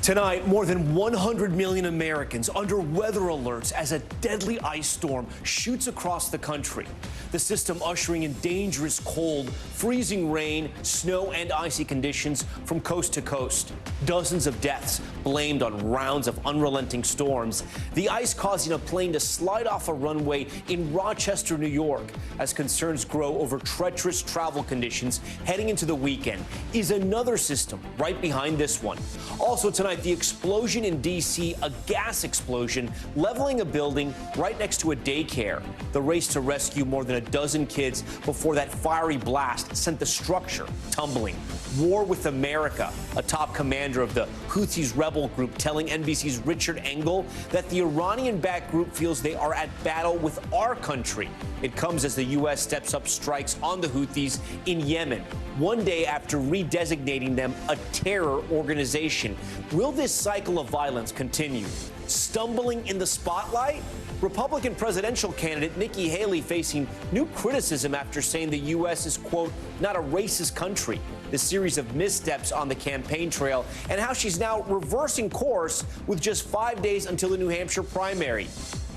Tonight, more than 100 million Americans under weather alerts as a deadly ice storm shoots across the country. The system ushering in dangerous cold, freezing rain, snow, and icy conditions from coast to coast. Dozens of deaths blamed on rounds of unrelenting storms. The ice causing a plane to slide off a runway in Rochester, New York, as concerns grow over treacherous travel conditions heading into the weekend. Is another system right behind this one. Also tonight, the explosion in D.C., a gas explosion, leveling a building right next to a daycare. The race to rescue more than a dozen kids before that fiery blast sent the structure tumbling. War with America, a top commander of the Houthis rebel group telling NBC's Richard Engel that the Iranian-backed group feels they are at battle with our country. It comes as the U.S. steps up strikes on the Houthis in Yemen, one day after redesignating them a terror organization. Will this cycle of violence continue? Stumbling in the spotlight? Republican presidential candidate Nikki Haley facing new criticism after saying the U.S. is, quote, not a racist country. The series of missteps on the campaign trail and how she's now reversing course with just 5 days until the New Hampshire primary.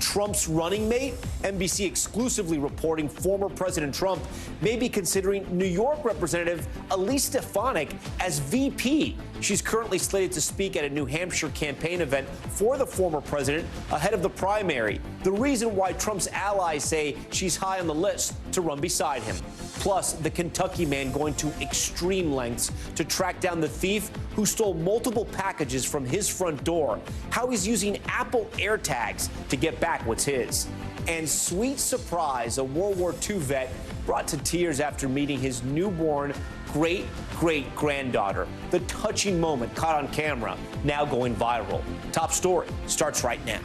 Trump's running mate, NBC exclusively reporting former President Trump may be considering New York Representative Elise Stefanik as VP. She's currently slated to speak at a New Hampshire campaign event for the former president ahead of the primary. The reason why Trump's allies say she's high on the list to run beside him. Plus, the Kentucky man going to extreme lengths to track down the thief who stole multiple packages from his front door. How he's using Apple AirTags to get back what's his. And sweet surprise, a World War II vet brought to tears after meeting his newborn great-great-granddaughter. The touching moment caught on camera, now going viral. Top story starts right now.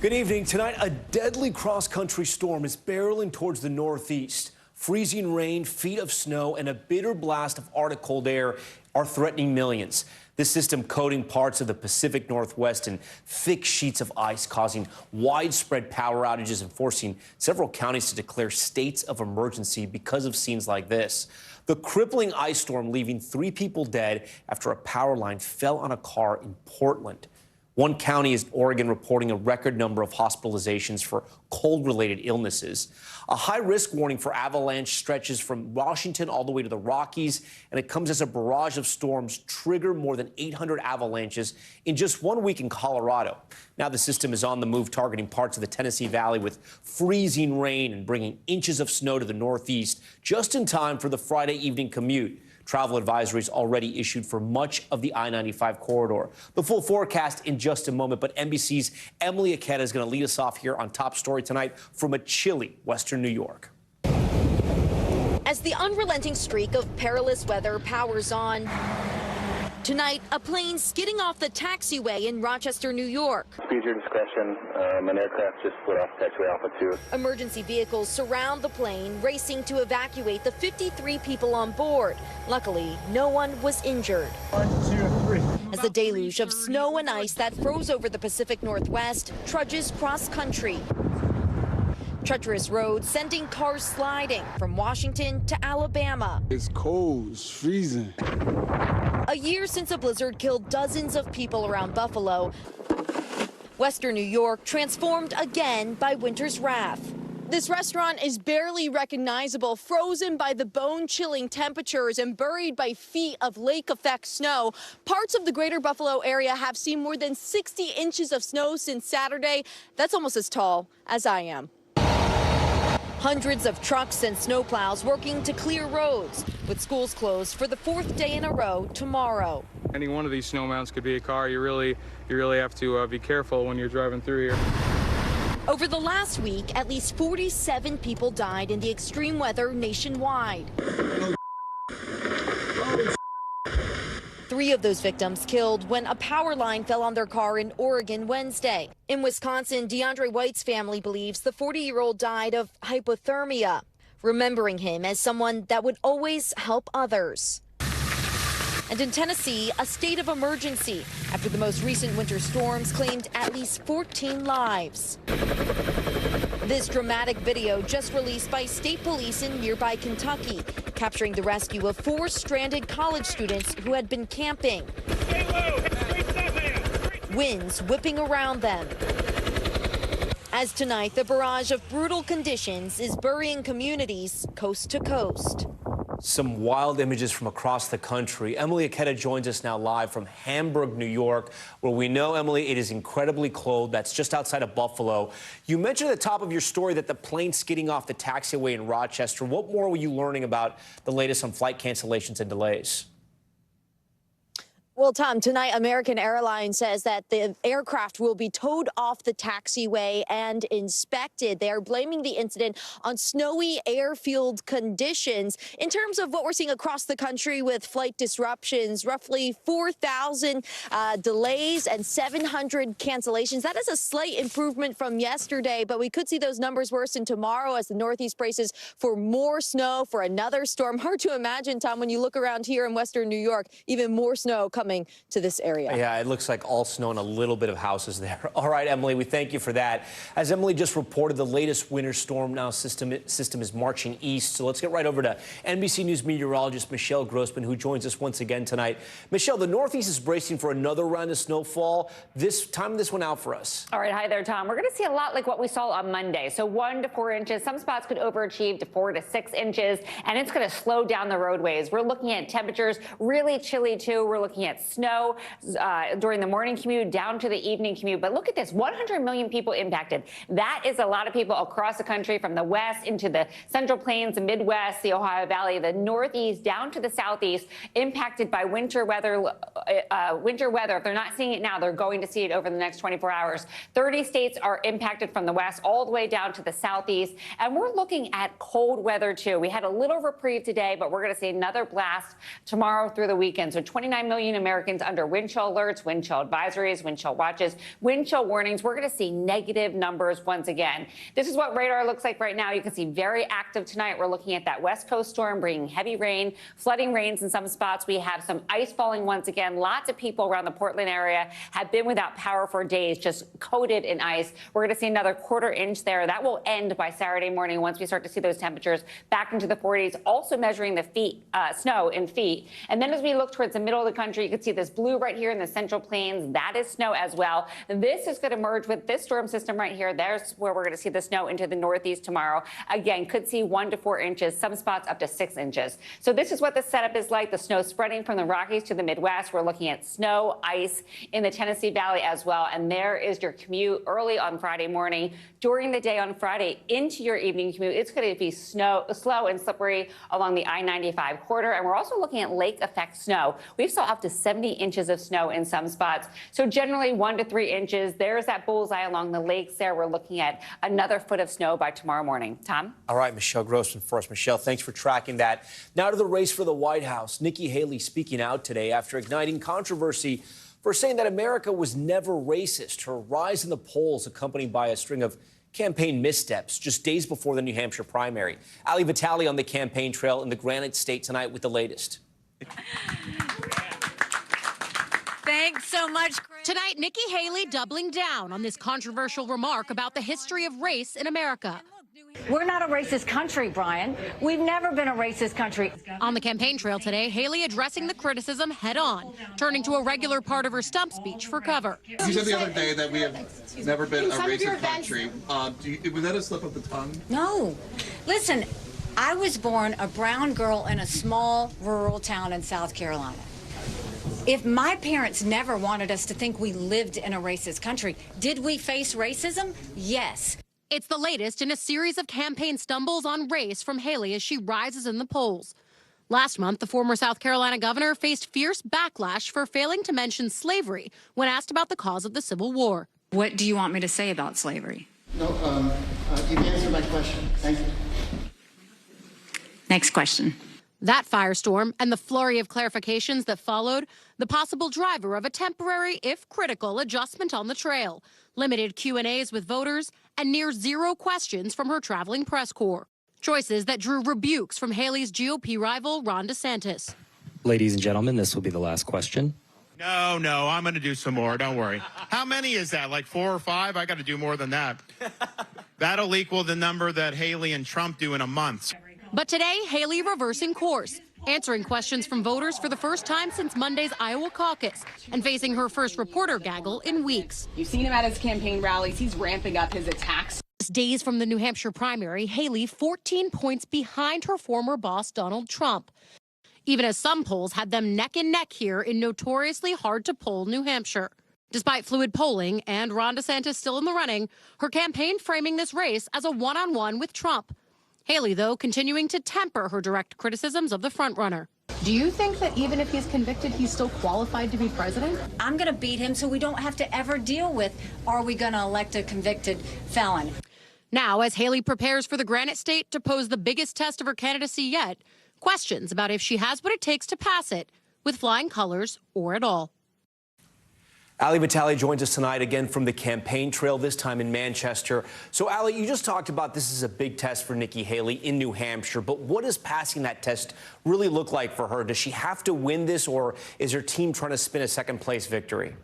Good evening. Tonight, a deadly cross-country storm is barreling towards the northeast. Freezing rain, feet of snow, and a bitter blast of Arctic cold air are threatening millions. This system coating parts of the Pacific Northwest in thick sheets of ice, causing widespread power outages and forcing several counties to declare states of emergency because of scenes like this. The crippling ice storm leaving 3 people dead after a power line fell on a car in Portland. One county is Oregon reporting a record number of hospitalizations for cold-related illnesses. A high-risk warning for avalanche stretches from Washington all the way to the Rockies, and it comes as a barrage of storms trigger more than 800 avalanches in just 1 week in Colorado. Now the system is on the move, targeting parts of the Tennessee Valley with freezing rain and bringing inches of snow to the northeast just in time for the Friday evening commute. Travel advisories already issued for much of the I-95 corridor. The full forecast in just a moment, but NBC's Emily Aketa is going to lead us off here on Top Story tonight from a chilly Western New York. As the unrelenting streak of perilous weather powers on, tonight, a plane skidding off the taxiway in Rochester, New York. Use your discretion. An aircraft just split off taxiway Alpha 2. Emergency vehicles surround the plane, racing to evacuate the 53 people on board. Luckily, no one was injured. 1, 2, 3. As the deluge of snow and ice that froze over the Pacific Northwest trudges cross-country. Treacherous roads sending cars sliding from Washington to Alabama. It's cold, it's freezing. A year since a blizzard killed dozens of people around Buffalo, Western New York transformed again by winter's wrath. This restaurant is barely recognizable, frozen by the bone-chilling temperatures and buried by feet of lake-effect snow. Parts of the greater Buffalo area have seen more than 60 inches of snow since Saturday. That's almost as tall as I am. Hundreds of trucks and snowplows working to clear roads, with schools closed for the 4th day in a row tomorrow. Any one of these snow mounds could be a car. You really have to be careful when you're driving through here. Over the last week, at least 47 people died in the extreme weather nationwide. 3 of those victims killed when a power line fell on their car in Oregon Wednesday. In Wisconsin, DeAndre White's family believes the 40-year-old died of hypothermia, remembering him as someone that would always help others. And in Tennessee, a state of emergency after the most recent winter storms claimed at least 14 lives. This dramatic video just released by state police in nearby Kentucky, capturing the rescue of 4 stranded college students who had been camping. Winds whipping around them. As tonight, the barrage of brutal conditions is burying communities coast to coast. Some wild images from across the country. Emily Aketa joins us now live from Hamburg, New York, where we know, Emily, it is incredibly cold. That's just outside of Buffalo. You mentioned at the top of your story that the plane skidding off the taxiway in Rochester. What more were you learning about the latest on flight cancellations and delays? Well, Tom, tonight American Airlines says that the aircraft will be towed off the taxiway and inspected. They are blaming the incident on snowy airfield conditions. In terms of what we're seeing across the country with flight disruptions, roughly 4,000 delays and 700 cancellations. That is a slight improvement from yesterday, but we could see those numbers worsen tomorrow as the Northeast braces for more snow, for another storm. Hard to imagine, Tom, when you look around here in Western New York, even more snow coming to this area. Yeah, it looks like all snow and a little bit of houses there. All right, Emily, we thank you for that. As Emily just reported, the latest winter storm now system is marching east. So let's get right over to NBC News meteorologist Michelle Grossman, who joins us once again tonight. Michelle, the Northeast is bracing for another round of snowfall. Time this one out for us. All right, hi there, Tom. We're going to see a lot like what we saw on Monday. So 1 to 4 inches. Some spots could overachieve to 4 to 6 inches, and it's going to slow down the roadways. We're looking at temperatures really chilly, too. We're looking at snow during the morning commute down to the evening commute. But look at this, 100 million people impacted. That is a lot of people across the country, from the west into the Central Plains, the Midwest, the Ohio Valley, the Northeast, down to the Southeast, impacted by winter weather. If they're not seeing it now, they're going to see it over the next 24 hours. 30 states are impacted from the west all the way down to the Southeast. And we're looking at cold weather, too. We had a little reprieve today, but we're going to see another blast tomorrow through the weekend. So 29 million Americans under wind chill alerts, wind chill advisories, wind chill watches, wind chill warnings. We're going to see negative numbers once again. This is what radar looks like right now. You can see very active tonight. We're looking at that west coast storm bringing heavy rain, flooding rains in some spots. We have some ice falling once again. Lots of people around the Portland area have been without power for days, just coated in ice. We're going to see another 1/4 inch there. That will end by Saturday morning once we start to see those temperatures back into the 40s, also measuring the snow in feet. And then as we look towards the middle of the country, you can see this blue right here in the Central Plains. That is snow as well. This is going to merge with this storm system right here. There's where we're going to see the snow into the Northeast tomorrow. Again, could see 1 to 4 inches, some spots up to 6 inches. So this is what the setup is like. The snow spreading from the Rockies to the Midwest. We're looking at snow, ice in the Tennessee Valley as well. And there is your commute early on Friday morning. During the day on Friday into your evening commute, it's going to be slow and slippery along the I-95 corridor. And we're also looking at lake effect snow. We saw up to 70 inches of snow in some spots. So generally 1 to 3 inches. There's that bullseye along the lakes there. We're looking at another foot of snow by tomorrow morning. Tom? All right, Michelle Grossman for us. Michelle, thanks for tracking that. Now to the race for the White House. Nikki Haley speaking out today after igniting controversy for saying that America was never racist. Her rise in the polls accompanied by a string of campaign missteps just days before the New Hampshire primary. Ali Vitale on the campaign trail in the Granite State tonight with the latest. Thanks so much, Chris. Tonight, Nikki Haley doubling down on this controversial remark about the history of race in America. We're not a racist country, Brian. We've never been a racist country. On the campaign trail today, Haley addressing the criticism head on, turning to a regular part of her stump speech for cover. You said the other day that we have never been a racist country. Was that a slip of the tongue? No. Listen, I was born a brown girl in a small rural town in South Carolina. If my parents never wanted us to think we lived in a racist country, did we face racism? Yes. It's the latest in a series of campaign stumbles on race from Haley as she rises in the polls. Last month, the former South Carolina governor faced fierce backlash for failing to mention slavery when asked about the cause of the Civil War. What do you want me to say about slavery? No, you've answered my question. Thank you. Next question. That firestorm and the flurry of clarifications that followed, the possible driver of a temporary, if critical, adjustment on the trail, limited Q&As with voters, and near zero questions from her traveling press corps. Choices that drew rebukes from Haley's GOP rival, Ron DeSantis. Ladies and gentlemen, this will be the last question. No, I'm going to do some more. Don't worry. How many is that? Like 4 or 5? I got to do more than that. That'll equal the number that Haley and Trump do in a month. But today, Haley reversing course, answering questions from voters for the first time since Monday's Iowa caucus and facing her first reporter gaggle in weeks. You've seen him at his campaign rallies. He's ramping up his attacks. Days from the New Hampshire primary, Haley 14 points behind her former boss, Donald Trump, even as some polls had them neck and neck here in notoriously hard-to-poll New Hampshire. Despite fluid polling and Ron DeSantis still in the running, her campaign framing this race as a one-on-one with Trump. Haley, though, continuing to temper her direct criticisms of the frontrunner. Do you think that even if he's convicted, he's still qualified to be president? I'm going to beat him so we don't have to ever deal with, are we going to elect a convicted felon? Now, as Haley prepares for the Granite State to pose the biggest test of her candidacy yet, questions about if she has what it takes to pass it with flying colors or at all. Ali Vitale joins us tonight again from the campaign trail, this time in Manchester. So, Ali, you just talked about this is a big test for Nikki Haley in New Hampshire, but what does passing that test really look like for her? Does she have to win this, or is her team trying to spin a second-place victory?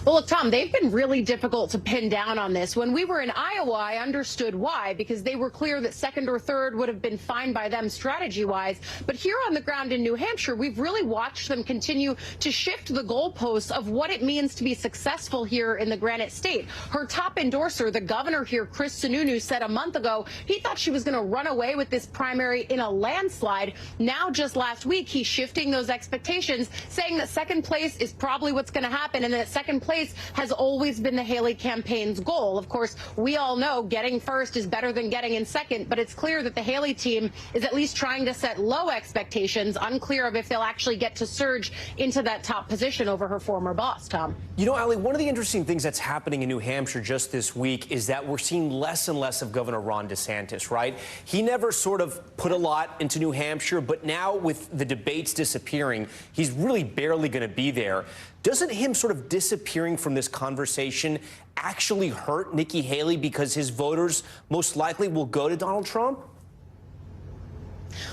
Well, look, Tom, they've been really difficult to pin down on this. When we were in Iowa, I understood why, because they were clear that second or third would have been fine by them strategy-wise. But here on the ground in New Hampshire, we've really watched them continue to shift the goalposts of what it means to be successful here in the Granite State. Her top endorser, the governor here, Chris Sununu, said a month ago he thought she was going to run away with this primary in a landslide. Now, just last week, he's shifting those expectations, saying that second place is probably what's going to happen, and that second place has always been the Haley campaign's goal. Of course, we all know getting first is better than getting in second, but it's clear that the Haley team is at least trying to set low expectations, unclear of if they'll actually get to surge into that top position over her former boss, Tom. You know, Ali, one of the interesting things that's happening in New Hampshire just this week is that we're seeing less and less of Governor Ron DeSantis, right? He never sort of put a lot into New Hampshire, but now with the debates disappearing, he's really barely going to be there. Doesn't him sort of disappearing from this conversation actually hurt Nikki Haley because his voters most likely will go to Donald Trump?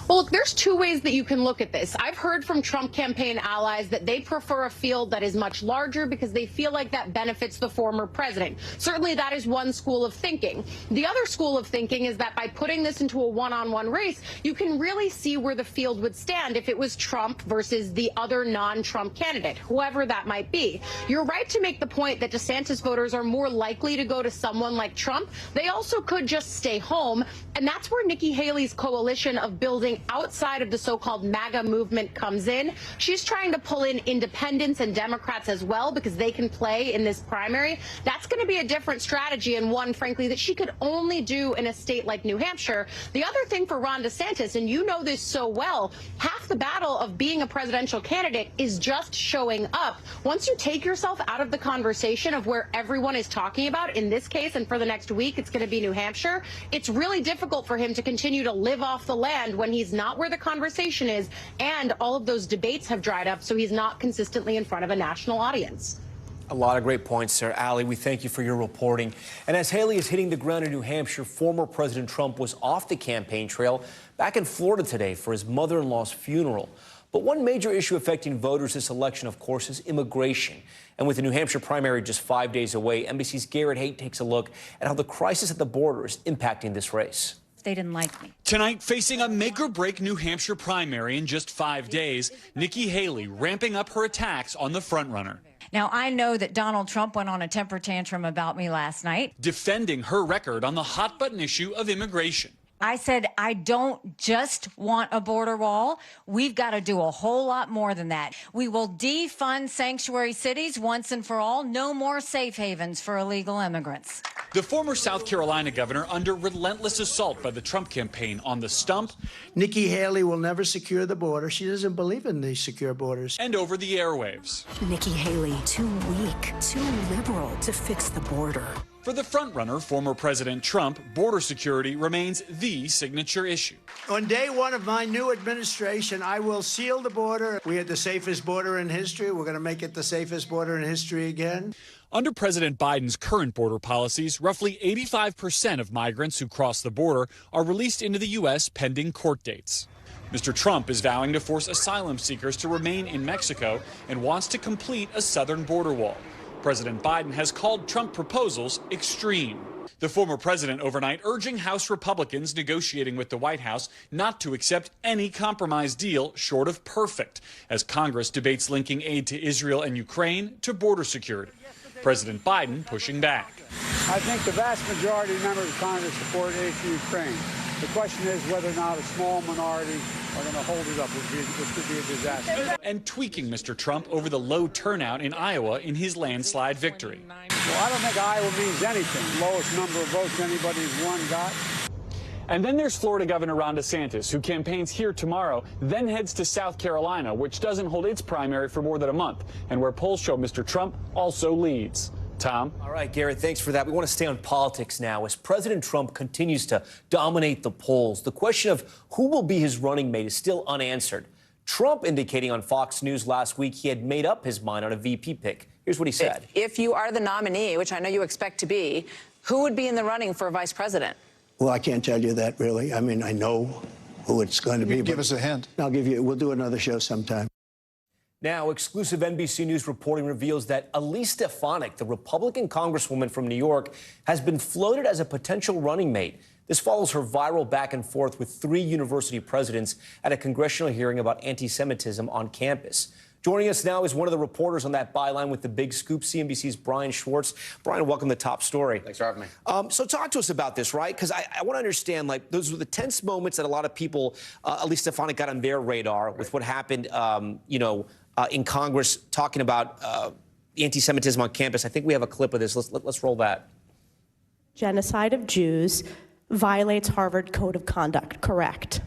Well, look, there's two ways that you can look at this. I've heard from Trump campaign allies that they prefer a field that is much larger because they feel like that benefits the former president. Certainly, that is one school of thinking. The other school of thinking is that by putting this into a one-on-one race, you can really see where the field would stand if it was Trump versus the other non-Trump candidate, whoever that might be. You're right to make the point that DeSantis voters are more likely to go to someone like Trump. They also could just stay home, and that's where Nikki Haley's coalition of building outside of the so-called MAGA movement comes in. She's trying to pull in independents and Democrats as well because they can play in this primary. That's going to be a different strategy, and one, frankly, that she could only do in a state like New Hampshire. The other thing for Ron DeSantis, and you know this so well, half the battle of being a presidential candidate is just showing up. Once you take yourself out of the conversation of where everyone is talking about, in this case, and for the next week, it's going to be New Hampshire, it's really difficult for him to continue to live off the land when he's not where the conversation is, and all of those debates have dried up, so he's not consistently in front of a national audience. A lot of great points, Sarah. Ali, we thank you for your reporting. And as Haley is hitting the ground in New Hampshire, former President Trump was off the campaign trail back in Florida today for his mother-in-law's funeral. But one major issue affecting voters this election, of course, is immigration. And with the New Hampshire primary just 5 days away, NBC's Garrett Haight takes a look at how the crisis at the border is impacting this race. They didn't like me. Tonight, facing a make-or-break New Hampshire primary in just 5 days, Nikki Haley ramping up her attacks on the frontrunner. Now, I know that Donald Trump went on a temper tantrum about me last night. Defending her record on the hot-button issue of immigration. I said, I don't just want a border wall. We've got to do a whole lot more than that. We will defund sanctuary cities once and for all. No more safe havens for illegal immigrants. The former South Carolina governor under relentless assault by the Trump campaign on the stump. Nikki Haley will never secure the border. She doesn't believe in these secure borders. And over the airwaves. Nikki Haley, too weak, too liberal to fix the border. For the frontrunner, former President Trump, border security remains the signature issue. On day one of my new administration, I will seal the border. We had the safest border in history. We're going to make it the safest border in history again. Under President Biden's current border policies, roughly 85% of migrants who cross the border are released into the U.S. pending court dates. Mr. Trump is vowing to force asylum seekers to remain in Mexico and wants to complete a southern border wall. President Biden has called Trump proposals extreme. The former president overnight urging House Republicans negotiating with the White House not to accept any compromise deal short of perfect, as Congress debates linking aid to Israel and Ukraine to border security. President Biden pushing back. I think the vast majority of members of Congress support aid to Ukraine. The question is whether or not a small minority are going to hold it up, which could be a disaster. And tweaking Mr. Trump over the low turnout in Iowa in his landslide victory. Well, I don't think Iowa means anything. Lowest number of votes anybody's won got. And then there's Florida Governor Ron DeSantis, who campaigns here tomorrow, then heads to South Carolina, which doesn't hold its primary for more than a month, and where polls show Mr. Trump also leads. Tom? All right, Garrett, thanks for that. We want to stay on politics now. As President Trump continues to dominate the polls, the question of who will be his running mate is still unanswered. Trump indicating on Fox News last week he had made up his mind on a VP pick. Here's what he said. If you are the nominee, which I know you expect to be, who would be in the running for vice president? Well, I can't tell you that, really. I mean, I know who it's going to be. Give us a hint. We'll do another show sometime. Now, exclusive NBC News reporting reveals that Elise Stefanik, the Republican congresswoman from New York, has been floated as a potential running mate. This follows her viral back and forth with 3 university presidents at a congressional hearing about anti-Semitism on campus. Joining us now is one of the reporters on that byline with the big scoop, CNBC's Brian Schwartz. Brian, welcome to Top Story. Thanks for having me. So talk to us about this, right? Because I want to understand, like, those were the tense moments that a lot of people, Elise Stefanik, got on their radar with what happened, in Congress, talking about anti-Semitism on campus. I think we have a clip of this. Let's roll that. Genocide of Jews violates Harvard Code of Conduct, correct?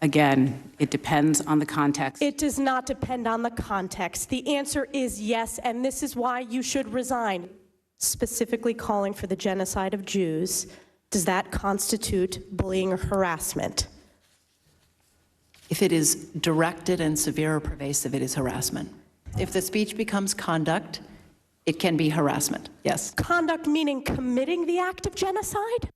Again, it depends on the context. It does not depend on the context. The answer is yes, and this is why you should resign. Specifically calling for the genocide of Jews, does that constitute bullying or harassment? If it is directed and severe or pervasive, it is harassment. If the speech becomes conduct, it can be harassment, yes. Conduct meaning committing the act of genocide?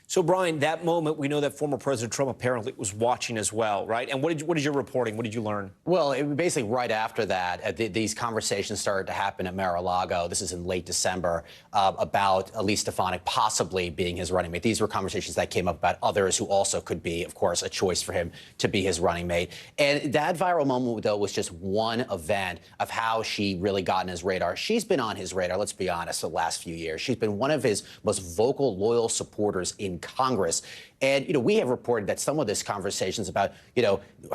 So, Brian, that moment, we know that former President Trump apparently was watching as well, right? And what is your reporting? What did you learn? Well, it was basically right after that, these conversations started to happen at Mar-a-Lago. This is in late December, about Elise Stefanik possibly being his running mate. These were conversations that came up about others who also could be, of course, a choice for him to be his running mate. And that viral moment, though, was just one event of how she really got on his radar. She's been on his radar, let's be honest, the last few years. She's been one of his most vocal, loyal supporters in Congress. And, we have reported that some of this conversations about,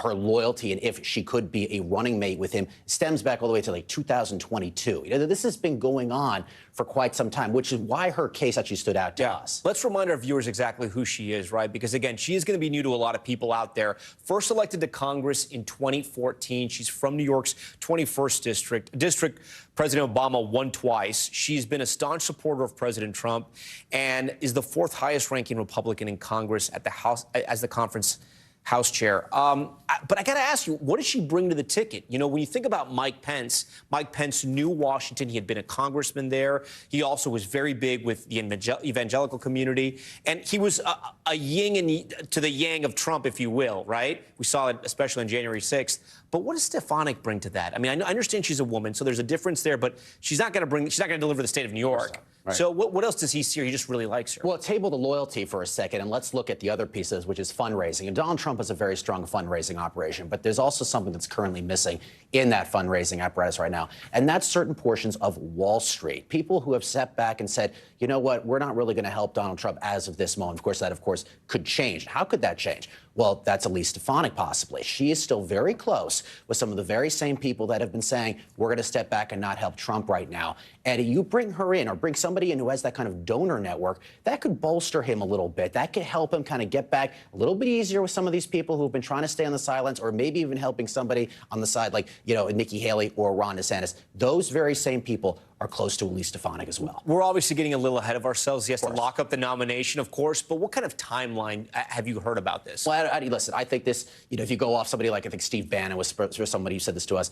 her loyalty and if she could be a running mate with him stems back all the way to like 2022. This has been going on for quite some time, which is why her case actually stood out to us. Let's remind our viewers exactly who she is, right? Because, again, she is going to be new to a lot of people out there. First elected to Congress in 2014. She's from New York's 21st district. President Obama won twice. She's been a staunch supporter of President Trump and is the 4th highest ranking Republican in Congress at the House as the conference House chair. But I got to ask you, what does she bring to the ticket? When you think about Mike Pence knew Washington. He had been a congressman there. He also was very big with the evangelical community. And he was a yin to the yang of Trump, if you will, right? We saw it especially on January 6th. But what does Stefanik bring to that? I mean, I understand she's a woman, so there's a difference there, but she's not going to deliver the state of New York. Right. So what else does he see, or he just really likes her? Well, table the loyalty for a second, and let's look at the other pieces, which is fundraising. And Donald Trump has a very strong fundraising operation, but there's also something that's currently missing in that fundraising apparatus right now, and that's certain portions of Wall Street. People who have stepped back and said, you know what, we're not really going to help Donald Trump as of this moment. Of course, that, could change. How could that change? Well, that's Elise Stefanik, possibly. She is still very close with some of the very same people that have been saying, we're going to step back and not help Trump right now. And you bring her in, or bring somebody in who has that kind of donor network, that could bolster him a little bit. That could help him kind of get back a little bit easier with some of these people who've been trying to stay on the sidelines, or maybe even helping somebody on the side like, Nikki Haley or Ron DeSantis. Those very same people are close to Elise Stefanik as well. We're obviously getting a little ahead of ourselves. He has to lock up the nomination, of course. But what kind of timeline have you heard about this? Well, listen, I think this, if you go off somebody like, I think Steve Bannon was somebody who said this to us,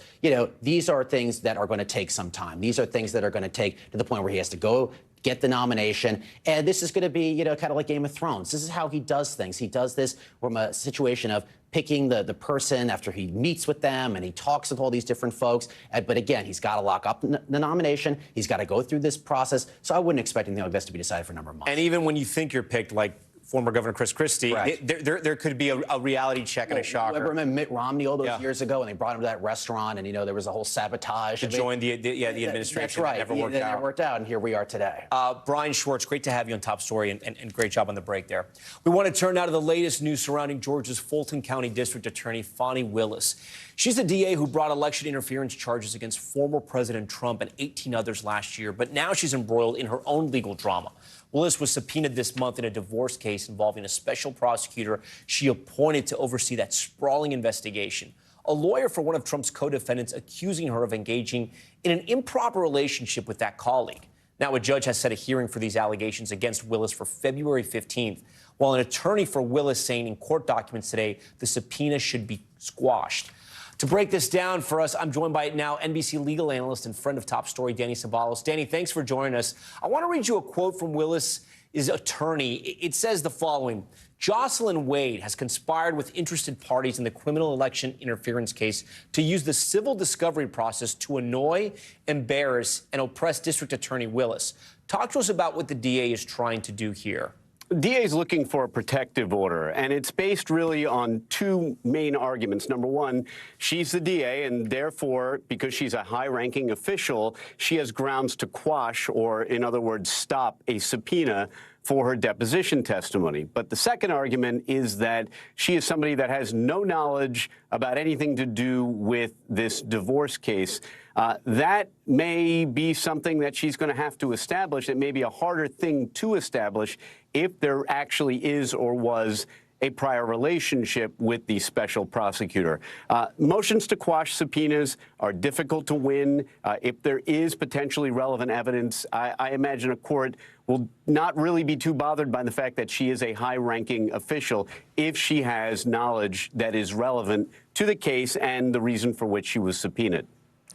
these are things that are going to take some time. These are things that are going to take to the point where he has to go get the nomination. And this is going to be, you know, kind of like Game of Thrones. This is how he does things. He does this from a situation of picking the person after he meets with them and he talks with all these different folks. But again, he's got to lock up the nomination. He's got to go through this process. So I wouldn't expect anything like this to be decided for a number of months. And even when you think you're picked, like former Governor Chris Christie, there could be a reality check and a shocker. Remember Mitt Romney all those years ago, and they brought him to that restaurant, and, you know, there was a whole sabotage. To join the administration. That's right. That never worked out. And here we are today. Brian Schwartz, great to have you on Top Story, and great job on the break there. We want to turn now to the latest news surrounding Georgia's Fulton County District Attorney Fani Willis. She's the DA who brought election interference charges against former President Trump and 18 others last year, but now she's embroiled in her own legal drama. Willis was subpoenaed this month in a divorce case involving a special prosecutor she appointed to oversee that sprawling investigation. A lawyer for one of Trump's co-defendants accusing her of engaging in an improper relationship with that colleague. Now, a judge has set a hearing for these allegations against Willis for February 15th, while an attorney for Willis saying in court documents today the subpoena should be squashed. To break this down for us, I'm joined by now NBC legal analyst and friend of Top Story, Danny Ceballos. Danny, thanks for joining us. I want to read you a quote from Willis's attorney. It says the following: Jocelyn Wade has conspired with interested parties in the criminal election interference case to use the civil discovery process to annoy, embarrass, and oppress District Attorney Willis. Talk to us about what the DA is trying to do here. The DA is looking for a protective order, and it's based really on two main arguments. Number one, she's the DA, and therefore, because she's a high-ranking official, she has grounds to quash, or in other words, stop a subpoena for her deposition testimony. But the second argument is that she is somebody that has no knowledge about anything to do with this divorce case. That may be something that she's going to have to establish. It may be a harder thing to establish if there actually is or was a prior relationship with the special prosecutor. Motions to quash subpoenas are difficult to win. If there is potentially relevant evidence, I imagine a court will not really be too bothered by the fact that she is a high-ranking official if she has knowledge that is relevant to the case and the reason for which she was subpoenaed.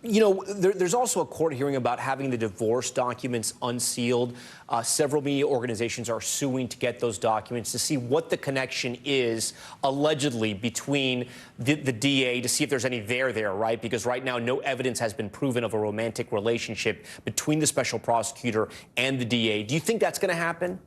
You know, there's also a court hearing about having the divorce documents unsealed. Several media organizations are suing to get those documents to see what the connection is, allegedly, between the DA, to see if there's any there, right? Because right now, no evidence has been proven of a romantic relationship between the special prosecutor and the DA. Do you think that's going to happen?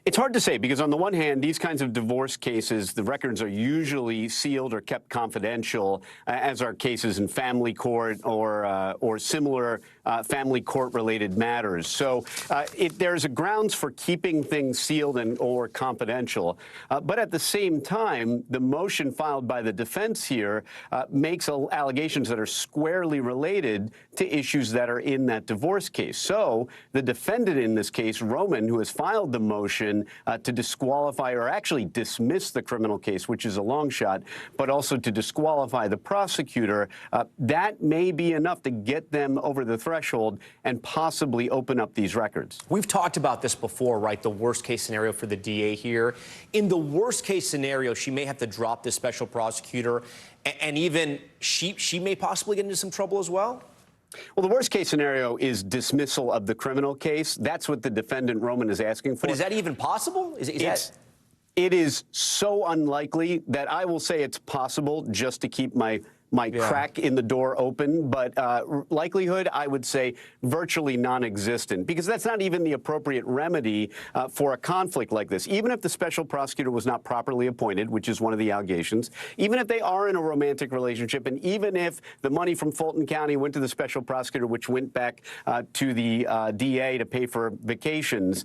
It's hard to say, because on the one hand, these kinds of divorce cases, the records are usually sealed or kept confidential, as are cases in family court or similar family court-related matters. So there's a grounds for keeping things sealed or confidential. But at the same time, the motion filed by the defense here makes allegations that are squarely related to issues that are in that divorce case. So the defendant in this case, Roman, who has filed the motion to disqualify or actually dismiss the criminal case, which is a long shot, but also to disqualify the prosecutor, that may be enough to get them over the threshold and possibly open up these records. We've talked about this before, right? The worst case scenario for the DA here. In the worst case scenario, she may have to drop this special prosecutor, and even she may possibly get into some trouble as well. Well, the worst case scenario is dismissal of the criminal case. That's what the defendant, Roman, is asking for. But is that even possible? It is so unlikely that I will say it's possible, just to keep my crack in the door open, but likelihood, I would say, virtually non-existent, because that's not even the appropriate remedy for a conflict like this. Even if the special prosecutor was not properly appointed, which is one of the allegations, even if they are in a romantic relationship, and even if the money from Fulton County went to the special prosecutor, which went back to the DA to pay for vacations,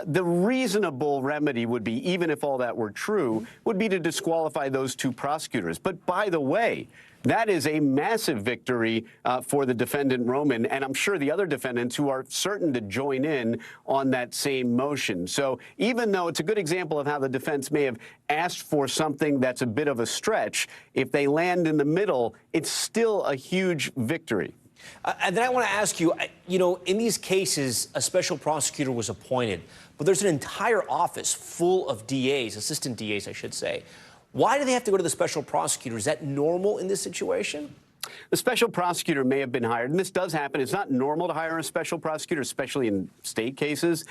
the reasonable remedy would be, even if all that were true, would be to disqualify those two prosecutors. But by the way, that is a massive victory for the defendant, Roman, and I'm sure the other defendants who are certain to join in on that same motion. So even though it's a good example of how the defense may have asked for something that's a bit of a stretch, if they land in the middle, it's still a huge victory. And then I want to ask you, you know, in these cases, a special prosecutor was appointed, but there's an entire office full of DAs, assistant DAs, I should say. Why do they have to go to the special prosecutor? Is that normal in this situation? The special prosecutor may have been hired, and this does happen. It's not normal to hire a special prosecutor, especially in state cases,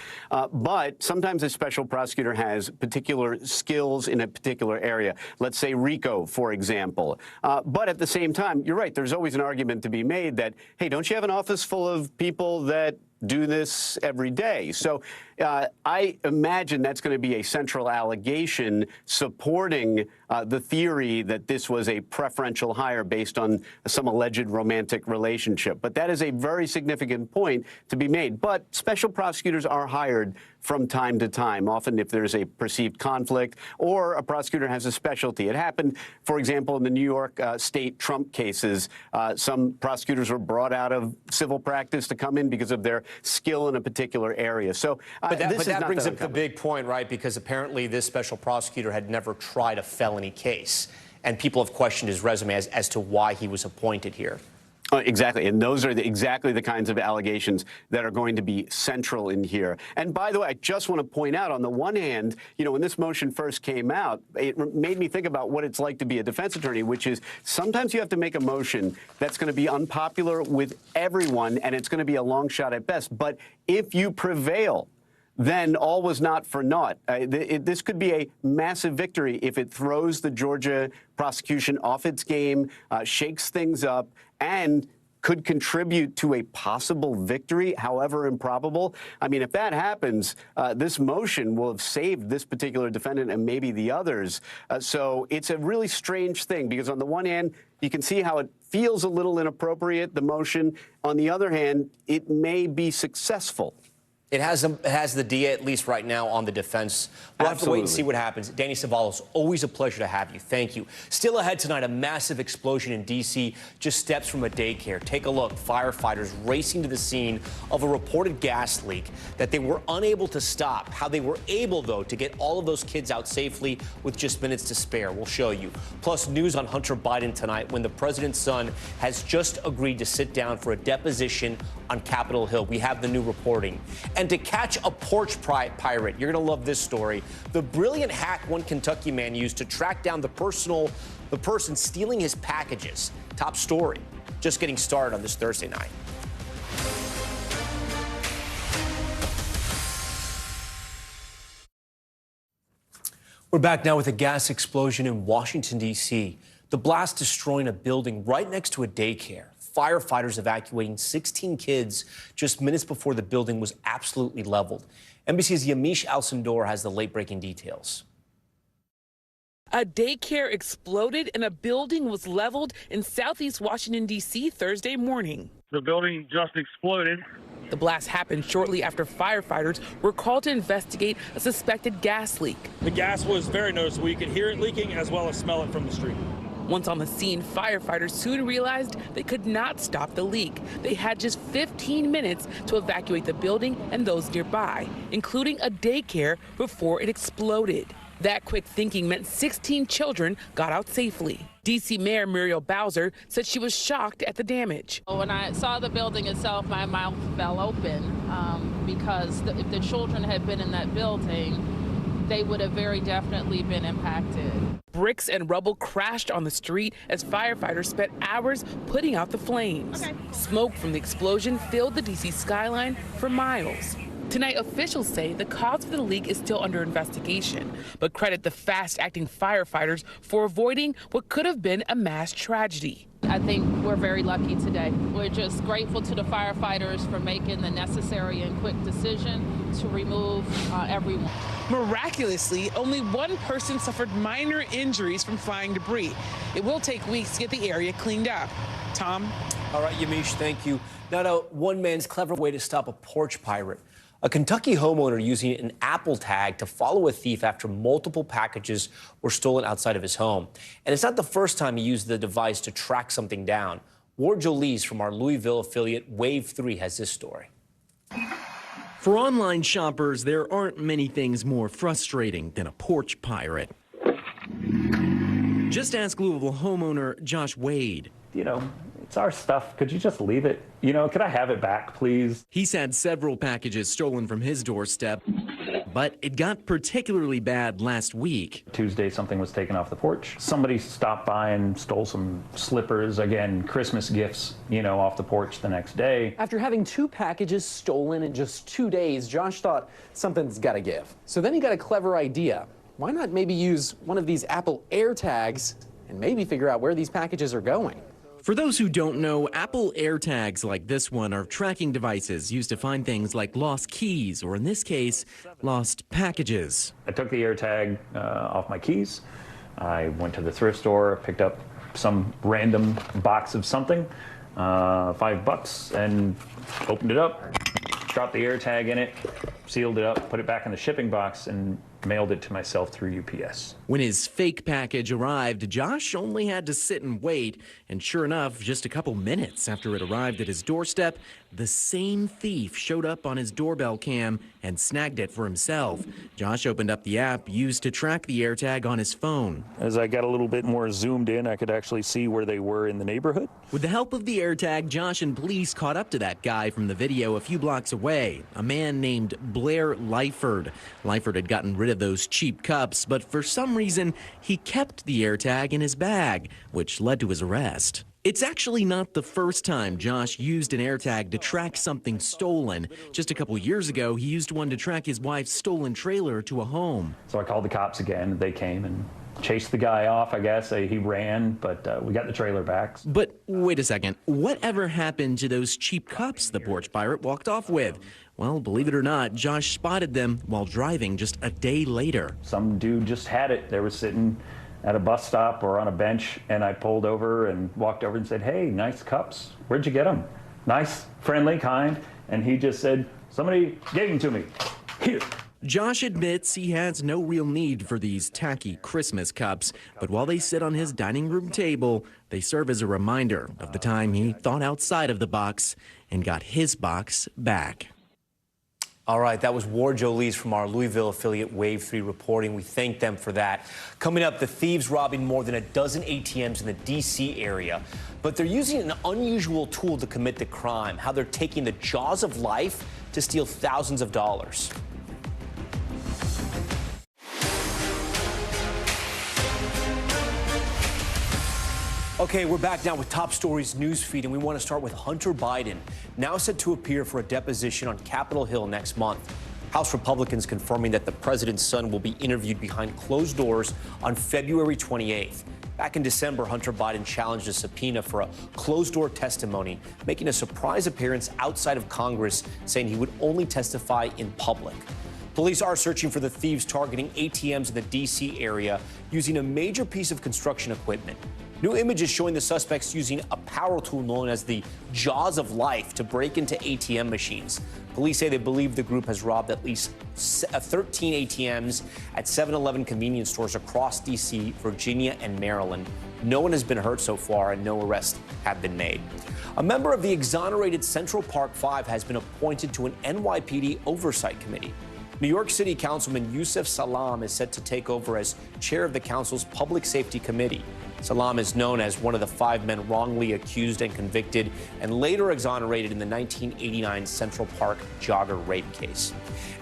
but sometimes a special prosecutor has particular skills in a particular area. Let's say RICO, for example. But at the same time, you're right, there's always an argument to be made that, hey, don't you have an office full of people that do this every day? So I imagine that's going to be a central allegation supporting the theory that this was a preferential hire based on some alleged romantic relationship. But that is a very significant point to be made. But special prosecutors are hired from time to time, often if there's a perceived conflict or a prosecutor has a specialty. It happened, for example, in the New York State Trump cases. Some prosecutors were brought out of civil practice to come in because of their skill in a particular area. So, but that brings up the big point, right? Because apparently this special prosecutor had never tried a felony case, and people have questioned his resume as to why he was appointed here. Exactly. And those are exactly the kinds of allegations that are going to be central in here. And by the way, I just want to point out, on the one hand, you know, when this motion first came out, it made me think about what it's like to be a defense attorney, which is sometimes you have to make a motion that's going to be unpopular with everyone, and it's going to be a long shot at best. But if you prevail, then all was not for naught. This could be a massive victory if it throws the Georgia prosecution off its game, shakes things up, and could contribute to a possible victory, however improbable. I mean, if that happens, this motion will have saved this particular defendant and maybe the others. So it's a really strange thing, because on the one hand, you can see how it feels a little inappropriate, the motion. On the other hand, it may be successful. It has the DA, at least right now, on the defense. We'll have to wait and see what happens. Danny Savalos, always a pleasure to have you. Thank you. Still ahead tonight, a massive explosion in D.C., just steps from a daycare. Take a look. Firefighters racing to the scene of a reported gas leak that they were unable to stop. How they were able, though, to get all of those kids out safely with just minutes to spare. We'll show you. Plus, news on Hunter Biden tonight, when the president's son has just agreed to sit down for a deposition on Capitol Hill. We have the new reporting. And to catch a porch pirate, you're going to love this story. The brilliant hack one Kentucky man used to track down the person stealing his packages. Top story. Just getting started on this Thursday night. We're back now with a gas explosion in Washington, D.C. The blast destroying a building right next to a daycare. Firefighters evacuating 16 kids just minutes before the building was absolutely leveled. NBC's Yamiche Alcindor has the late-breaking details. A daycare exploded and a building was leveled in southeast Washington, D.C. Thursday morning. The building just exploded. The blast happened shortly after firefighters were called to investigate a suspected gas leak. The gas was very noticeable. You could hear it leaking as well as smell it from the street. Once on the scene, firefighters soon realized they could not stop the leak. They had just 15 minutes to evacuate the building and those nearby, including a daycare, before it exploded. That quick thinking meant 16 children got out safely. D.C. Mayor Muriel Bowser said she was shocked at the damage. When I saw the building itself, my mouth fell open because if the children had been in that building, they would have very definitely been impacted. Bricks and rubble crashed on the street as firefighters spent hours putting out the flames. Smoke from the explosion filled the D.C. skyline for miles. Tonight, officials say the cause of the leak is still under investigation, but credit the fast-acting firefighters for avoiding what could have been a mass tragedy. I think we're very lucky today. We're just grateful to the firefighters for making the necessary and quick decision to remove everyone. Miraculously, only one person suffered minor injuries from flying debris. It will take weeks to get the area cleaned up. Tom? All right, Yamiche, thank you. Now to one man's clever way to stop a porch pirate. A Kentucky homeowner using an Apple tag to follow a thief after multiple packages were stolen outside of his home. And it's not the first time he used the device to track something down. Ward Jolise from our Louisville affiliate Wave 3 has this story. For online shoppers, there aren't many things more frustrating than a porch pirate. Just ask Louisville homeowner Josh Wade. You know, it's our stuff. Could you just leave it? You know, could I have it back, please? He's had several packages stolen from his doorstep, But it got particularly bad last week. Tuesday, something was taken off the porch. Somebody stopped by and stole some slippers, again, Christmas gifts, off the porch the next day. After having 2 packages stolen in just 2 days, Josh thought something's got to give. So then he got a clever idea. Why not maybe use one of these Apple AirTags and maybe figure out where these packages are going? For those who don't know, Apple AirTags like this one are tracking devices used to find things like lost keys, or in this case, lost packages. I took the AirTag off my keys. I went to the thrift store, picked up some random box of something, $5, and opened it up, dropped the AirTag in it, sealed it up, put it back in the shipping box, and mailed it to myself through UPS. When his fake package arrived, Josh only had to sit and wait, and sure enough, just a couple minutes after it arrived at his doorstep, the same thief showed up on his doorbell cam and snagged it for himself. Josh opened up the app used to track the AirTag on his phone. As I got a little bit more zoomed in, I could actually see where they were in the neighborhood. With the help of the AirTag, Josh and police caught up to that guy from the video a few blocks away, a man named Blair Lyford. Lyford had gotten rid of those cheap cups, but for some reason, he kept the AirTag in his bag, which led to his arrest. It's actually not the first time Josh used an AirTag to track something stolen. Just a couple years ago, he used one to track his wife's stolen trailer to a home. So I called the cops again. They came and chased the guy off, I guess. He ran, but we got the trailer back. But wait a second. Whatever happened to those cheap cups the porch pirate walked off with? Well, believe it or not, Josh spotted them while driving just a day later. Some dude just had it. They were sitting at a bus stop or on a bench, and I pulled over and walked over and said, "Hey, nice cups. Where'd you get them?" Nice, friendly, kind. And he just said, "Somebody gave them to me. Here." Josh admits he has no real need for these tacky Christmas cups, but while they sit on his dining room table, they serve as a reminder of the time he thought outside of the box and got his box back. All right, that was Ward Jolise from our Louisville affiliate Wave 3 reporting. We thank them for that. Coming up, the thieves robbing more than a dozen ATMs in the D.C. area. But they're using an unusual tool to commit the crime, how they're taking the jaws of life to steal thousands of dollars. Okay, we're back now with Top Stories newsfeed, and we want to start with Hunter Biden, now set to appear for a deposition on Capitol Hill next month. House Republicans confirming that the president's son will be interviewed behind closed doors on February 28th. Back in December, Hunter Biden challenged a subpoena for a closed-door testimony, making a surprise appearance outside of Congress, saying he would only testify in public. Police are searching for the thieves targeting ATMs in the D.C. area using a major piece of construction equipment. New images showing the suspects using a power tool known as the Jaws of Life to break into ATM machines. Police say they believe the group has robbed at least 13 ATMs at 7-Eleven convenience stores across D.C., Virginia, and Maryland. No one has been hurt so far, and no arrests have been made. A member of the exonerated Central Park Five has been appointed to an NYPD oversight committee. New York City Councilman Yusef Salaam is set to take over as chair of the council's Public Safety Committee. Salaam is known as one of the 5 men wrongly accused and convicted and later exonerated in the 1989 Central Park jogger rape case.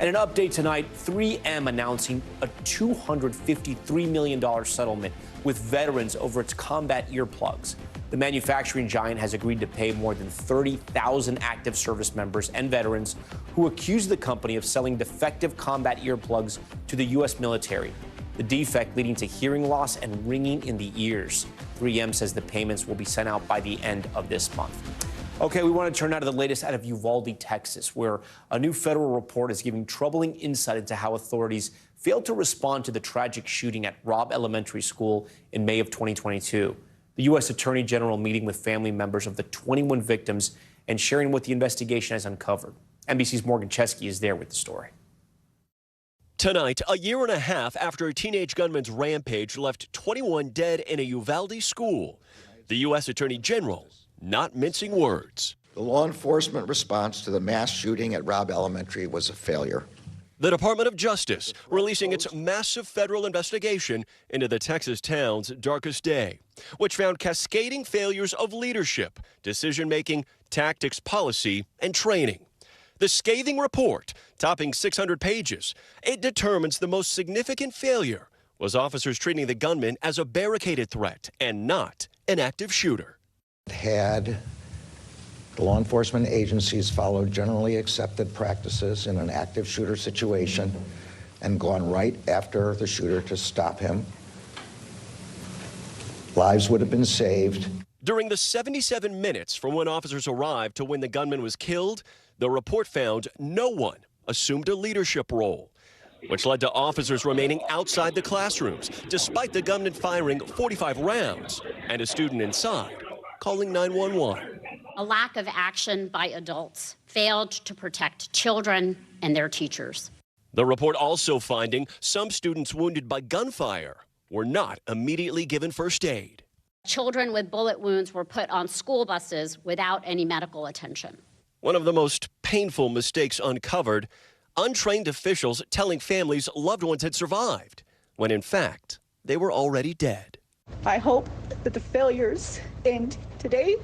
And an update tonight, 3M announcing a $253 million settlement with veterans over its combat earplugs. The manufacturing giant has agreed to pay more than 30,000 active service members and veterans who accuse the company of selling defective combat earplugs to the U.S. military. The defect leading to hearing loss and ringing in the ears. 3M says the payments will be sent out by the end of this month. Okay, we want to turn now to the latest out of Uvalde, Texas, where a new federal report is giving troubling insight into how authorities failed to respond to the tragic shooting at Robb Elementary School in May of 2022. The U.S. Attorney General meeting with family members of the 21 victims and sharing what the investigation has uncovered. NBC's Morgan Chesky is there with the story. Tonight, a year and a half after a teenage gunman's rampage left 21 dead in a Uvalde school, the U.S. Attorney General not mincing words. The law enforcement response to the mass shooting at Robb Elementary was a failure. The Department of Justice releasing its massive federal investigation into the Texas town's darkest day, which found cascading failures of leadership, decision-making, tactics, policy, and training. The scathing report, topping 600 pages, it determines the most significant failure was officers treating the gunman as a barricaded threat and not an active shooter. Had the law enforcement agencies followed generally accepted practices in an active shooter situation and gone right after the shooter to stop him, lives would have been saved. During the 77 minutes from when officers arrived to when the gunman was killed, the report found no one assumed a leadership role, which led to officers remaining outside the classrooms, despite the gunman firing 45 rounds and a student inside calling 911. A lack of action by adults failed to protect children and their teachers. The report also finding some students wounded by gunfire were not immediately given first aid. Children with bullet wounds were put on school buses without any medical attention. One of the most painful mistakes uncovered, untrained officials telling families loved ones had survived, when in fact, they were already dead. I hope that the failures end today.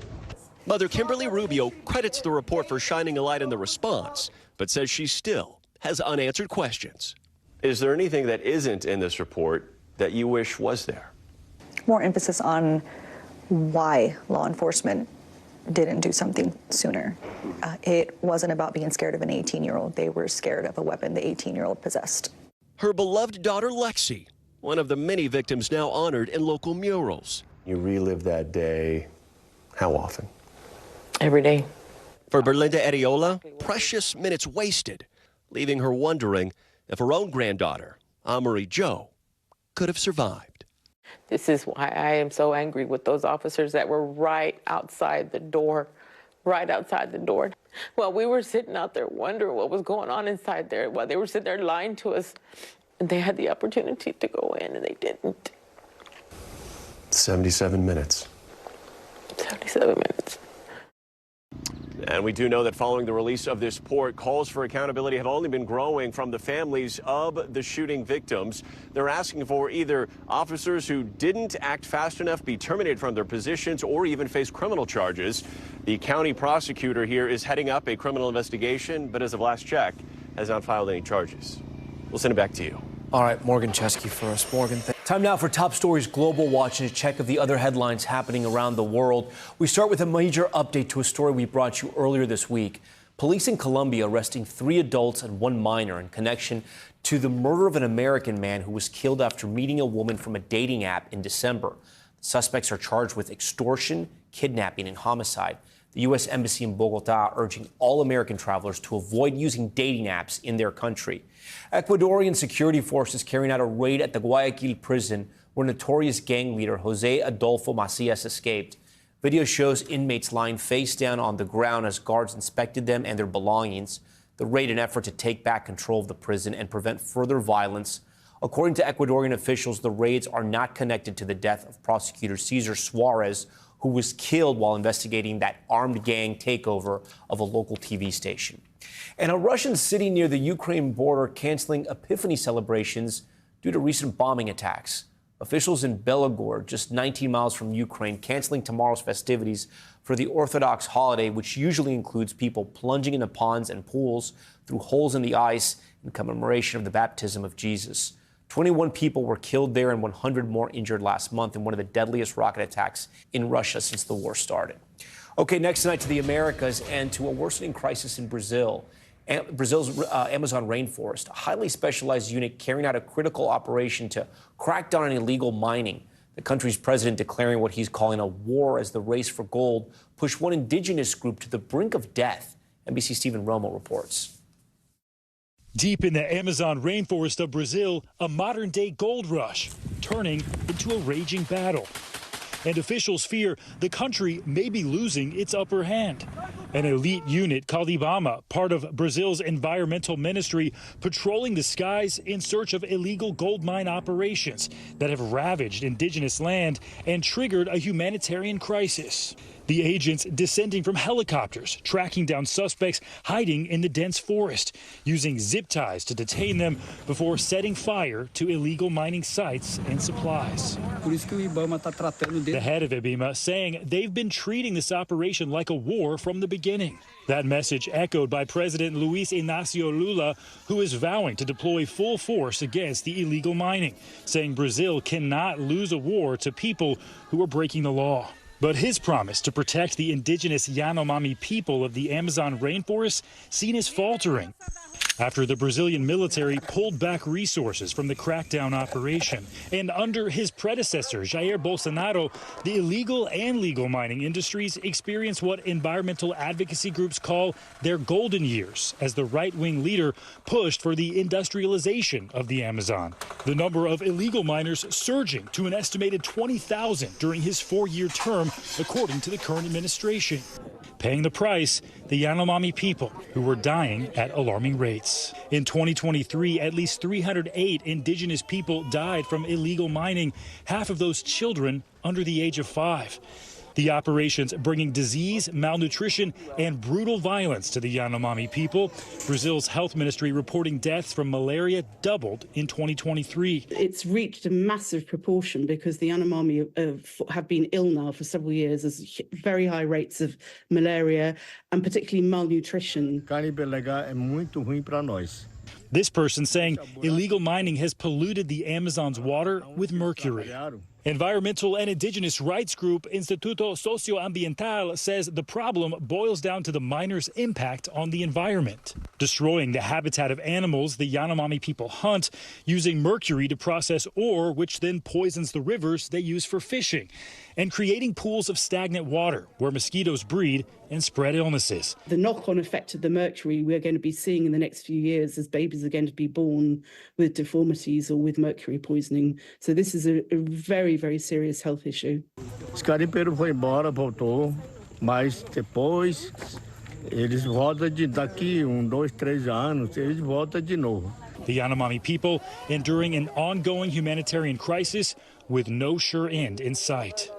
Mother Kimberly Rubio credits the report for shining a light on the response, but says she still has unanswered questions. Is there anything that isn't in this report that you wish was there? More emphasis on why law enforcement didn't do something sooner. It wasn't about being scared of an 18-year-old. They were scared of a weapon the 18-year-old possessed. Her beloved daughter, Lexi, one of the many victims now honored in local murals. You relive that day how often? Every day. For Berlinda Ariola, precious minutes wasted, leaving her wondering if her own granddaughter, Amory Jo, could have survived. This is why I am so angry with those officers that were right outside the door. Well, we were sitting out there wondering what was going on inside there, while they were sitting there lying to us. And they had the opportunity to go in, and they didn't. 77 minutes. 77 minutes. And we do know that following the release of this report, calls for accountability have only been growing from the families of the shooting victims. They're asking for either officers who didn't act fast enough be terminated from their positions or even face criminal charges. The county prosecutor here is heading up a criminal investigation, but as of last check, has not filed any charges. We'll send it back to you. All right, Morgan Chesky for us. Morgan, time now for Top Stories Global Watch and a check of the other headlines happening around the world. We start with a major update to a story we brought you earlier this week. Police in Colombia arresting 3 adults and 1 minor in connection to the murder of an American man who was killed after meeting a woman from a dating app in December. The suspects are charged with extortion, kidnapping, and homicide. The U.S. Embassy in Bogota urging all American travelers to avoid using dating apps in their country. Ecuadorian security forces carrying out a raid at the Guayaquil prison where notorious gang leader Jose Adolfo Macias escaped. Video shows inmates lying face down on the ground as guards inspected them and their belongings. The raid, an effort to take back control of the prison and prevent further violence. According to Ecuadorian officials, the raids are not connected to the death of prosecutor Cesar Suarez, who was killed while investigating that armed gang takeover of a local TV station. And a Russian city near the Ukraine border canceling Epiphany celebrations due to recent bombing attacks. Officials in Belgorod, just 19 miles from Ukraine, canceling tomorrow's festivities for the Orthodox holiday, which usually includes people plunging into ponds and pools through holes in the ice in commemoration of the baptism of Jesus. 21 people were killed there and 100 more injured last month in one of the deadliest rocket attacks in Russia since the war started. Okay, next tonight to the Americas and to a worsening crisis in Brazil. Brazil's Amazon rainforest, a highly specialized unit carrying out a critical operation to crack down on illegal mining. The country's president declaring what he's calling a war as the race for gold pushed one indigenous group to the brink of death. NBC Stephen Romo reports. Deep in the Amazon rainforest of Brazil, a modern-day gold rush turning into a raging battle. And officials fear the country may be losing its upper hand. An elite unit called IBAMA, part of Brazil's environmental ministry, patrolling the skies in search of illegal gold mine operations that have ravaged indigenous land and triggered a humanitarian crisis. The agents descending from helicopters, tracking down suspects hiding in the dense forest, using zip ties to detain them before setting fire to illegal mining sites and supplies. The head of IBAMA saying they've been treating this operation like a war from the beginning. beginning. That message echoed by President Luis Inácio Lula, who is vowing to deploy full force against the illegal mining, saying Brazil cannot lose a war to people who are breaking the law. But his promise to protect the indigenous Yanomami people of the Amazon rainforest seen as faltering after the Brazilian military pulled back resources from the crackdown operation. And under his predecessor, Jair Bolsonaro, the illegal and legal mining industries experienced what environmental advocacy groups call their golden years, as the right-wing leader pushed for the industrialization of the Amazon. The number of illegal miners surging to an estimated 20,000 during his 4-year term, according to the current administration. Paying the price, the Yanomami people, who were dying at alarming rates. In 2023, at least 308 indigenous people died from illegal mining, half of those children under the age of 5. The operations bringing disease, malnutrition, and brutal violence to the Yanomami people. Brazil's health ministry reporting deaths from malaria doubled in 2023. It's reached a massive proportion because the Yanomami have been ill now for several years. There's very high rates of malaria and particularly malnutrition. This person saying illegal mining has polluted the Amazon's water with mercury. Environmental and indigenous rights group Instituto Socioambiental says the problem boils down to the miners' impact on the environment, destroying the habitat of animals the Yanomami people hunt, using mercury to process ore, which then poisons the rivers they use for fishing, and creating pools of stagnant water where mosquitoes breed and spread illnesses. The knock-on effect of the mercury we're going to be seeing in the next few years as babies are going to be born with deformities or with mercury poisoning. So this is a very, very serious health issue. Os garimpeiros foram embora, voltou, mas depois eles voltam daqui 2, 3 anos, eles voltam de novo. The Yanomami people enduring an ongoing humanitarian crisis with no sure end in sight.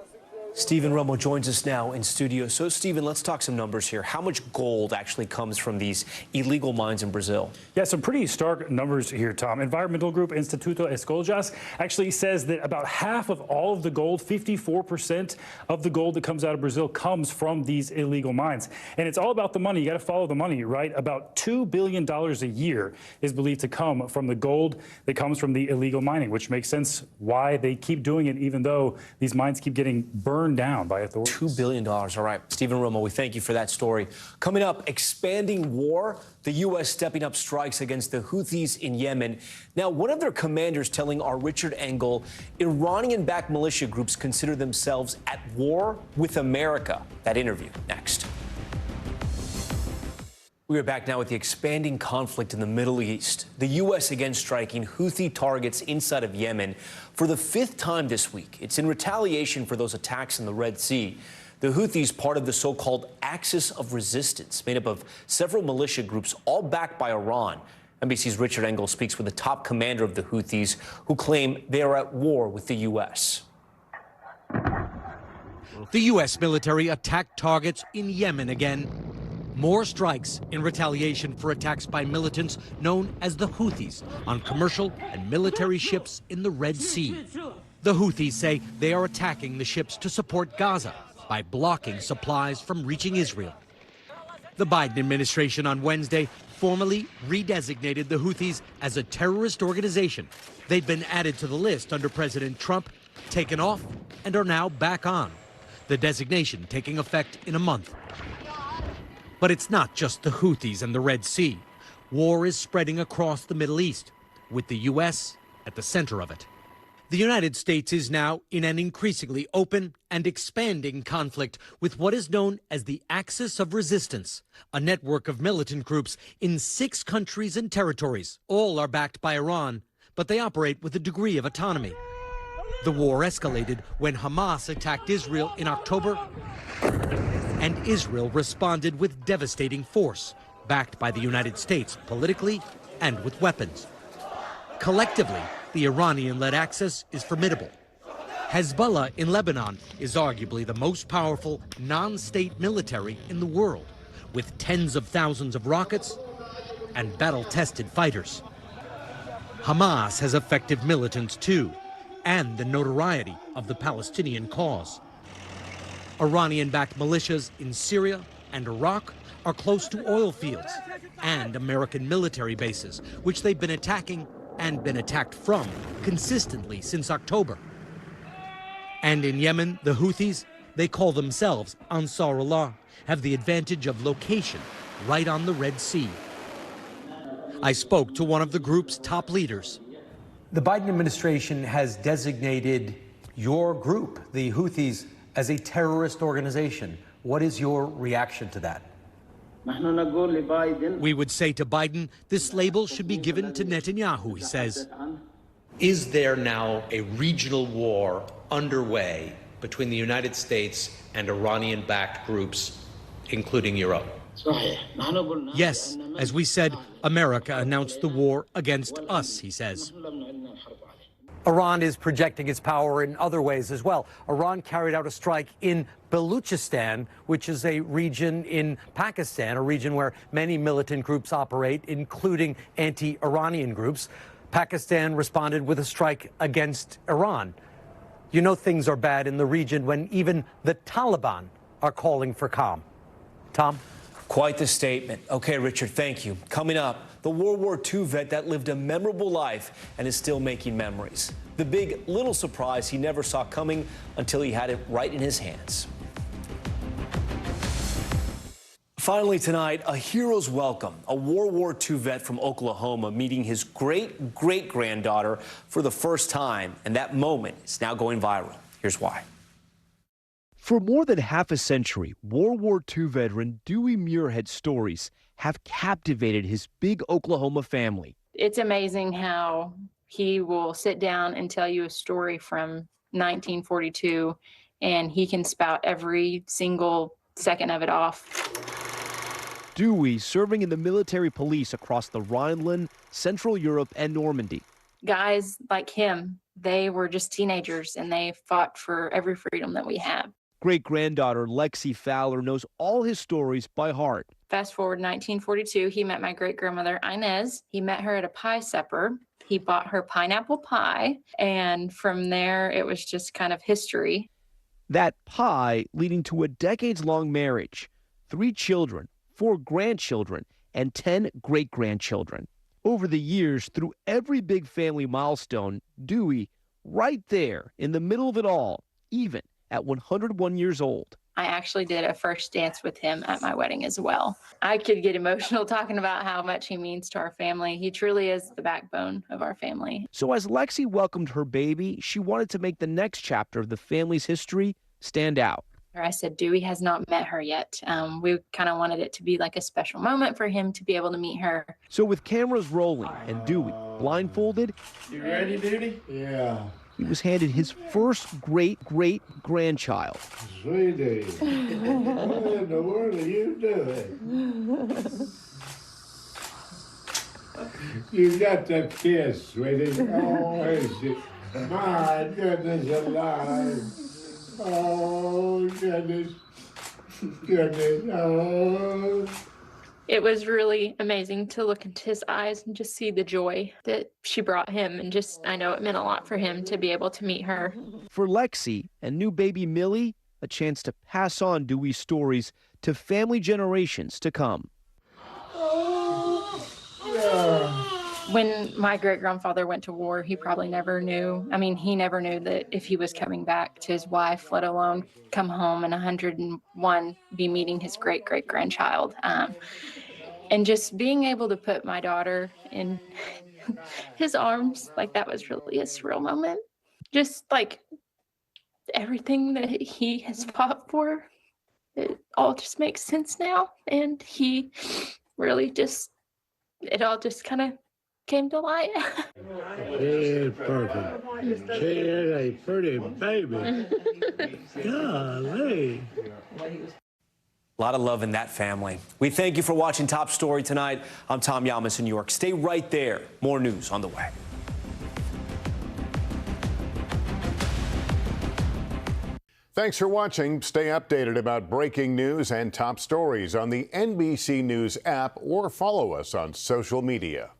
Stephen Romo joins us now in studio. So, Stephen, let's talk some numbers here. How much gold actually comes from these illegal mines in Brazil? Yeah, some pretty stark numbers here, Tom. Environmental group Instituto Escoljas actually says that about half of all of the gold, 54% of the gold that comes out of Brazil comes from these illegal mines. And it's all about the money. You got to follow the money, right? About $2 billion a year is believed to come from the gold that comes from the illegal mining, which makes sense why they keep doing it, even though these mines keep getting burned down by authorities. $2 billion. All right. Stephen Romo, we thank you for that story. Coming up, expanding war, the U.S. stepping up strikes against the Houthis in Yemen. Now, one of their commanders telling our Richard Engel, Iranian-backed militia groups consider themselves at war with America. That interview next. We are back now with the expanding conflict in the Middle East. The U.S. again striking Houthi targets inside of Yemen for the 5th time this week. It's in retaliation for those attacks in the Red Sea. The Houthis, part of the so-called Axis of Resistance, made up of several militia groups, all backed by Iran. NBC's Richard Engel speaks with the top commander of the Houthis, who claim they are at war with the U.S. The U.S. military attacked targets in Yemen again. More strikes in retaliation for attacks by militants known as the Houthis on commercial and military ships in the Red Sea. The Houthis say they are attacking the ships to support Gaza by blocking supplies from reaching Israel. The Biden administration on Wednesday formally redesignated the Houthis as a terrorist organization. They'd been added to the list under President Trump, taken off, and are now back on. The designation taking effect in a month. But it's not just the Houthis and the Red Sea. War is spreading across the Middle East, with the U.S. at the center of it. The United States is now in an increasingly open and expanding conflict with what is known as the Axis of Resistance, a network of militant groups in 6 countries and territories. All are backed by Iran, but they operate with a degree of autonomy. The war escalated when Hamas attacked Israel in October, and Israel responded with devastating force, backed by the United States politically and with weapons. Collectively, the Iranian-led axis is formidable. Hezbollah in Lebanon is arguably the most powerful non-state military in the world, with tens of thousands of rockets and battle-tested fighters. Hamas has effective militants too, and the notoriety of the Palestinian cause. Iranian-backed militias in Syria, and Iraq are close to oil fields and American military bases, which they've been attacking and been attacked from consistently since October. And in Yemen, the Houthis, they call themselves Ansarullah, have the advantage of location right on the Red Sea. I spoke to one of the group's top leaders. The Biden administration has designated your group, the Houthis, as a terrorist organization. What is your reaction to that? We would say to Biden, this label should be given to Netanyahu, he says. Is there now a regional war underway between the United States and Iranian-backed groups, including your own? Yes, as we said, America announced the war against us, he says. Iran is projecting its power in other ways as well. Iran carried out a strike in Baluchistan, which is a region in Pakistan, a region where many militant groups operate, including anti-Iranian groups. Pakistan responded with a strike against Iran. You know things are bad in the region when even the Taliban are calling for calm. Tom? Quite the statement. Okay, Richard, thank you. Coming up, the World War II vet that lived a memorable life and is still making memories. The big little surprise he never saw coming until he had it right in his hands. Finally tonight, a hero's welcome. A World War II vet from Oklahoma meeting his great-great-granddaughter for the first time, and that moment is now going viral. Here's why. For more than half a century, World War II veteran Dewey Muirhead's stories have captivated his big Oklahoma family. It's amazing how he will sit down and tell you a story from 1942, and he can spout every single second of it off. Dewey serving in the military police across the Rhineland, Central Europe, and Normandy. Guys like him, they were just teenagers, and they fought for every freedom that we have. Great-granddaughter Lexi Fowler knows all his stories by heart. Fast forward 1942, he met my great-grandmother Inez. He met her at a pie supper. He bought her pineapple pie, and from there it was just kind of history. That pie leading to a decades-long marriage, 3 children, 4 grandchildren, and 10 great-grandchildren. Over the years, through every big family milestone, Dewey, right there in the middle of it all, even at 101 years old. I actually did a first dance with him at my wedding as well. I could get emotional talking about how much he means to our family. He truly is the backbone of our family. So as Lexi welcomed her baby, she wanted to make the next chapter of the family's history stand out. I said, Dewey has not met her yet. We kind of wanted it to be like a special moment for him to be able to meet her. So with cameras rolling and Dewey blindfolded, You ready, Dewey? Yeah. he was handed his first great-great-grandchild. Sweetie, what in the world are you doing? You got the kiss, sweetie. Oh, is it? My goodness alive. Oh, goodness. Oh. It was really amazing to look into his eyes and just see the joy that she brought him. And just, I know it meant a lot for him to be able to meet her. For Lexi and new baby Millie, a chance to pass on Dewey's stories to family generations to come. When my great-grandfather went to war, he probably never knew. I mean, he never knew that if he was coming back to his wife, let alone come home in 101, be meeting his great-great-grandchild. And just being able to put my daughter in his arms, like that was really a surreal moment. Just like everything that he has fought for, it all just makes sense now. And he really just, it all just kind of came to light. She is perfect. She is a pretty baby. Golly. A lot of love in that family. We thank you for watching Top Story tonight. I'm Tom Llamas in New York. Stay right there. More news on the way. Thanks for watching. Stay updated about breaking news and top stories on the NBC News app or follow us on social media.